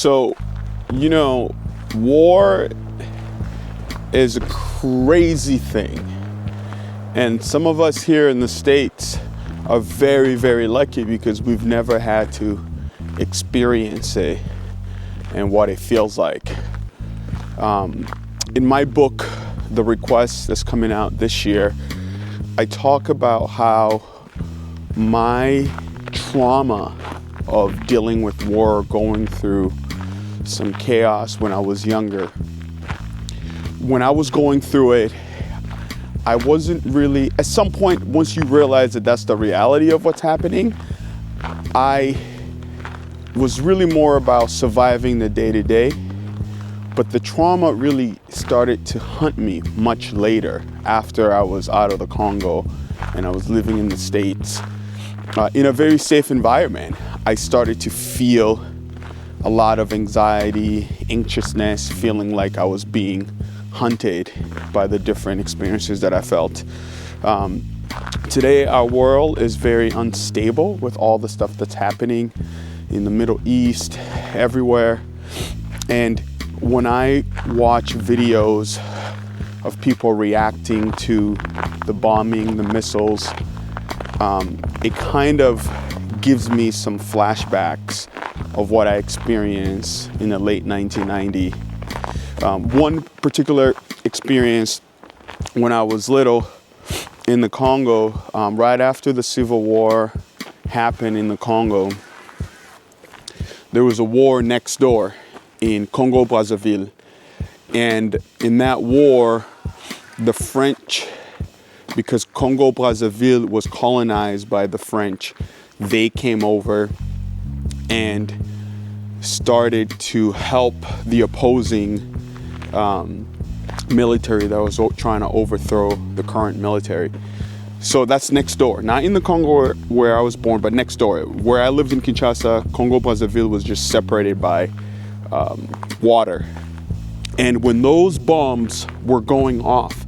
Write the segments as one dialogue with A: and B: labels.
A: So, you know, war is a crazy thing. And some of us here in the States are very, very lucky because we've never had to experience it and what it feels like. In my book, The Request, that's coming out this year, I talk about how my trauma of dealing with war, going through some chaos when I was younger. When I was going through it, I wasn't really, at some point, once you realize that that's the reality of what's happening, I was really more about surviving the day-to-day. But the trauma really started to hunt me much later, after I was out of the Congo and I was living in the States. In a very safe environment, I started to feel a lot of anxiety, anxiousness, feeling like I was being hunted by the different experiences that I felt. Today, our world is very unstable with all the stuff that's happening in the Middle East, everywhere. And when I watch videos of people reacting to the bombing, the missiles, it kind of gives me some flashbacks of what I experienced in the late 1990s. One particular experience when I was little in the Congo, right after the civil war happened in the Congo, there was a war next door in Congo Brazzaville. And in that war, the French, because Congo Brazzaville was colonized by the French, they came over and started to help the opposing military that was trying to overthrow the current military. So that's next door, not in the Congo where I was born, but next door. Where I lived in Kinshasa, Congo Brazzaville was just separated by water. And when those bombs were going off,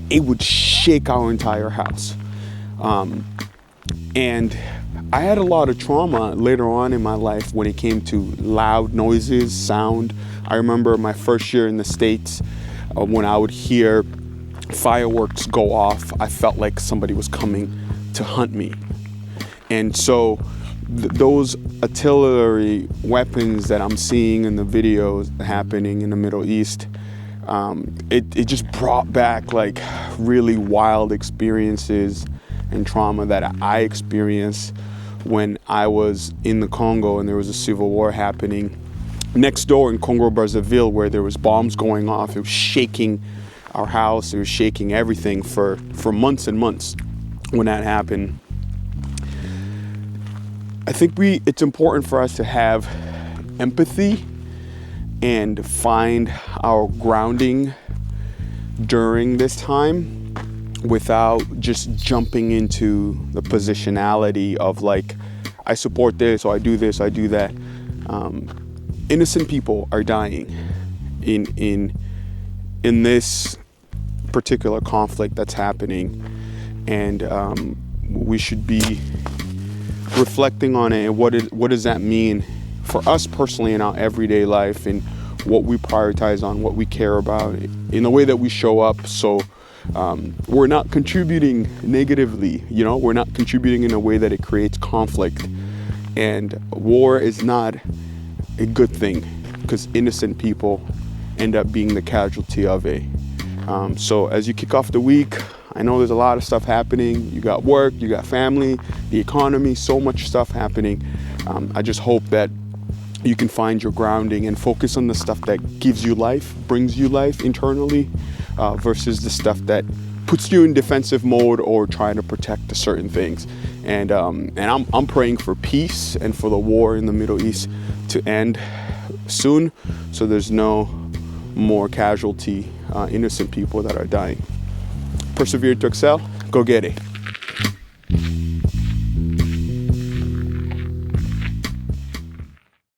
A: it would shake our entire house. And I had a lot of trauma later on in my life when it came to loud noises, sound. I remember my first year in the States, when I would hear fireworks go off, I felt like somebody was coming to hunt me. And so those artillery weapons that I'm seeing in the videos happening in the Middle East, it just brought back like really wild experiences and trauma that I experienced when I was in the Congo and there was a civil war happening next door in Congo Brazzaville, where there was bombs going off. It was shaking our house. It was shaking everything for months and months when that happened. I think it's important for us to have empathy and find our grounding during this time without just jumping into the positionality of like, I support this, or I do this, I do that. Innocent people are dying in this particular conflict that's happening, and we should be reflecting on it and what does that mean for us personally in our everyday life, and what we prioritize on, what we care about, in the way that we show up. So we're not contributing negatively, we're not contributing in a way that it creates conflict. And war is not a good thing because innocent people end up being the casualty of it. So as you kick off the week, I know there's a lot of stuff happening. You got work, you got family, the economy, so much stuff happening. I just hope that you can find your grounding and focus on the stuff that gives you life, brings you life internally, versus the stuff that puts you in defensive mode or trying to protect certain things. And I'm praying for peace and for the war in the Middle East to end soon, so there's no more casualty, innocent people that are dying. Persevere to excel. Go get it.